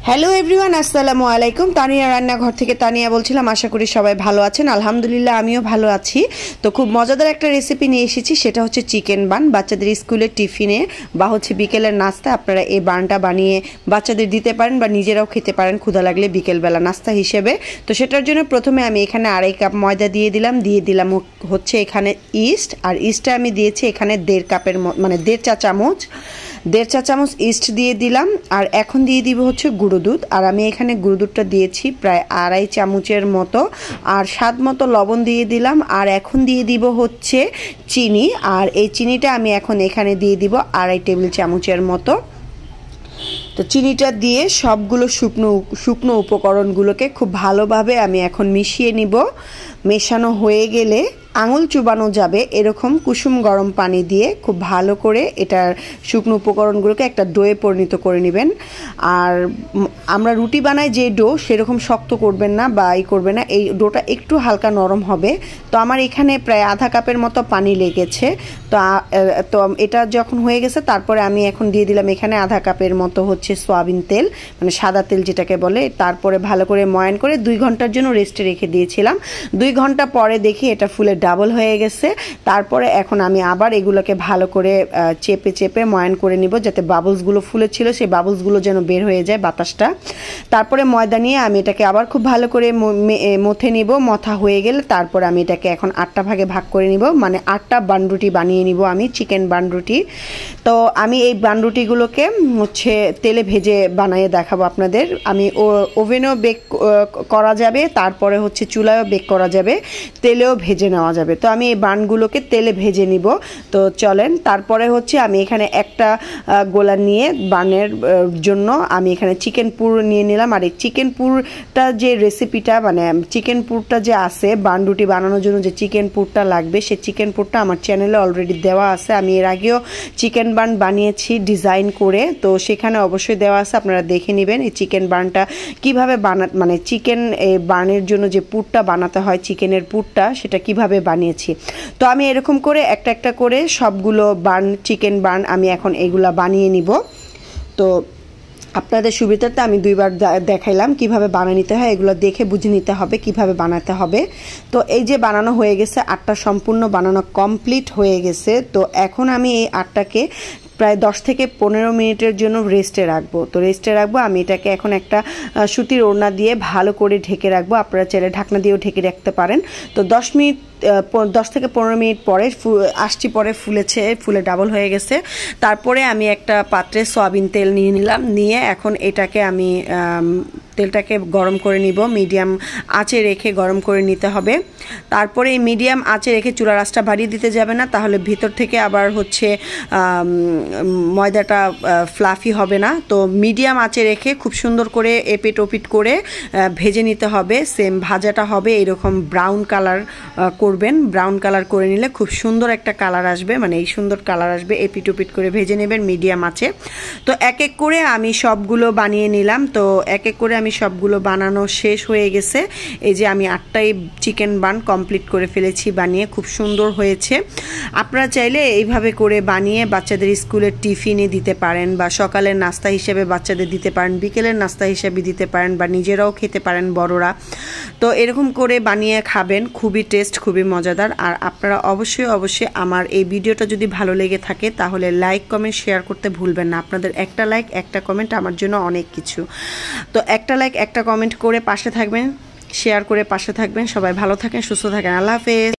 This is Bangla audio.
হ্যালো এভরিওয়ান, আসসালামু আলাইকুম। তানিয়া রান্নাঘর থেকে তানিয়া বলছিলাম। আশা করি সবাই ভালো আছেন। আলহামদুলিল্লাহ আমিও ভালো আছি। তো খুব মজাদার একটা রেসিপি নিয়ে এসেছি, সেটা হচ্ছে চিকেন বান। বাচ্চাদের স্কুলের টিফিনে বা হচ্ছে বিকেলের নাস্তা আপনারা এই বানটা বানিয়ে বাচ্চাদের দিতে পারেন বা নিজেরাও খেতে পারেন ক্ষুধা লাগলে বিকেলবেলা নাস্তা হিসেবে। তো সেটার জন্য প্রথমে আমি এখানে 2.5 কাপ ময়দা দিয়ে দিলাম হচ্ছে এখানে ইস্ট, আর ইস্টটা আমি দিয়েছি এখানে 1.5 কাপের মানে 1.5 চা চামচ ইস্ট দিয়ে দিলাম। আর এখন দিয়ে দিব হচ্ছে গুঁড়ো দুধ, আর আমি এখানে গুঁড়ো দুধটা দিয়েছি প্রায় 2.5 চামচের মতো, আর স্বাদ মতো লবণ দিয়ে দিলাম। আর এখন দিয়ে দিব হচ্ছে চিনি, আর এই চিনিটা আমি এখন এখানে দিয়ে দিব 2.5 টেবিল চামচের মতো। তো চিনিটা দিয়ে সবগুলো শুকনো উপকরণগুলোকে খুব ভালোভাবে আমি এখন মিশিয়ে নিব। মেশানো হয়ে গেলে আঙুল চুবানো যাবে এরকম কুসুম গরম পানি দিয়ে খুব ভালো করে এটার শুকনো উপকরণগুলোকে একটা ডোয়ে পরিণত করে নেবেন। আর আমরা রুটি বানাই যে ডো, সেরকম শক্ত করবেন না বা করবে না, এই ডোটা একটু হালকা নরম হবে। তো আমার এখানে প্রায় 1/2 কাপের মতো পানি লেগেছে। তো এটা যখন হয়ে গেছে তারপরে আমি এখন দিয়ে দিলাম এখানে 1/2 কাপের মতো হচ্ছে সয়াবিন তেল, মানে সাদা তেল যেটাকে বলে। তারপরে ভালো করে ময়ান করে 2 ঘন্টার জন্য রেস্টে রেখে দিয়েছিলাম। 2 ঘন্টা পরে দেখি এটা ফুলে ডাবল হয়ে গেছে। তারপরে এখন আমি আবার এগুলোকে ভালো করে চেপে ময়ান করে নিব, যাতে বাবলসগুলো ফুলেছিল সেই বাবলসগুলো যেন বের হয়ে যায় বাতাসটা। তারপরে ময়দা নিয়ে আমি এটাকে আবার খুব ভালো করে মথে নিব। মথা হয়ে গেলে তারপর আমি এটাকে এখন 8টা ভাগে ভাগ করে নিব, মানে 8টা বানরুটি বানিয়ে নিব আমি, চিকেন বানরুটি। তো আমি এই বানরুটিগুলোকে হচ্ছে তেলে ভেজে বানিয়ে দেখাবো আপনাদের। আমি ওভেনও বেক করা যাবে, তারপরে হচ্ছে চুলায়ও বেক করা যাবে, তেলেও ভেজে নেওয়া যাবে। তো আমি এই বানগুলোকে তেলে ভেজে নিব। তো চলেন, তারপরে হচ্ছে আমি এখানে একটা গোলা নিয়ে বানের জন্য আমি এখানে চিকেন পুর নিয়ে নিলাম। আর এই চিকেন পুরটা যে রেসিপিটা, মানে চিকেন পুরটা যে আছে বানরুটি বানানোর জন্য যে চিকেন পুরটা লাগবে, সেই চিকেন পুরটা আমার চ্যানেলে অলরেডি দেওয়া আছে। আমি এর আগেও চিকেন বান বানিয়েছি ডিজাইন করে, তো সেখানে অবশ্যই দেওয়া আছে, আপনারা দেখে নেবেন এই চিকেন বানটা কিভাবে মানে চিকেন বানের জন্য যে পুরটা বানাতে হয়, চিকেনের পুরটা, সেটা কিভাবে বানিয়েছি। তো আমি এরকম করে একটা করে সবগুলো চিকেন বান আমি এখন এগুলা বানিয়ে নিব। তো আপনাদের সুবিধাতে আমি 2বার দেখাইলাম কিভাবে বানিয়ে নিতে হয়, এগুলো দেখে বুঝে নিতে হবে কিভাবে বানাতে হবে। তো এই যে বানানো হয়ে গেছে, 8টা সম্পূর্ণ বানানো কমপ্লিট হয়ে গেছে। তো এখন আমি এই 8টাকে প্রায় 10 থেকে 15 মিনিটের জন্য রেস্টে রাখবো। তো রেস্টে রাখবো আমি এটাকে এখন একটা সুতির ওড়না দিয়ে ভালো করে ঢেকে রাখবো। আপনারা চাইলে ঢাকনা দিয়েও ঢেকে রাখতে পারেন। তো 10 থেকে 15 মিনিট পরে পরে ফুলে ডাবল হয়ে গেছে। তারপরে আমি একটা পাত্রে সয়াবিন তেল নিয়ে নিলাম, নিয়ে এখন এটাকে আমি তেলটাকে গরম করে নিব। মিডিয়াম আঁচে রেখে গরম করে নিতে হবে। তারপরে এই মিডিয়াম আঁচে রেখে চুলার আঁচটা বাড়িয়ে দিতে যাবে না, তাহলে ভিতর থেকে আবার হচ্ছে ময়দাটা ফ্লাফি হবে না। তো মিডিয়াম আঁচে রেখে খুব সুন্দর করে এপিট ওপিট করে ভেজে নিতে হবে। সেম ভাজাটা হবে এরকম ব্রাউন কালার করবেন। ব্রাউন কালার করে নিলে খুব সুন্দর একটা কালার আসবে, মানে এই সুন্দর কালার আসবে। এপিট ওপিট করে ভেজে নেবেন মিডিয়াম আঁচে। তো এক এক করে আমি সবগুলো বানিয়ে নিলাম। তো এক এক করে আমি সবগুলো বানানো শেষ হয়ে গেছে। এই যে আমি 8টাই চিকেন বান কমপ্লিট করে ফেলেছি বানিয়ে, খুব সুন্দর হয়েছে। আপনারা চাইলে এইভাবে করে বানিয়ে বাচ্চাদের স্কুলের টিফিনে দিতে পারেন, বা সকালের নাস্তা হিসেবে বাচ্চাদের দিতে পারেন, বিকেলের নাস্তা হিসেবে দিতে পারেন, বা নিজেরাও খেতে পারেন বড়রা। তো এরকম করে বানিয়ে খাবেন, খুবই টেস্ট, খুবই মজাদার। আর আপনারা অবশ্যই আমার এই ভিডিওটা যদি ভালো লেগে থাকে তাহলে লাইক কমেন্ট শেয়ার করতে ভুলবেন না। আপনাদের একটা লাইক একটা কমেন্ট আমার জন্য অনেক কিছু। তো একটা লাইক একটা কমেন্ট করে পাশে থাকবেন, শেয়ার করে পাশে থাকবেন। সবাই ভালো থাকেন, সুস্থ থাকেন। আল্লাহ হাফেজ।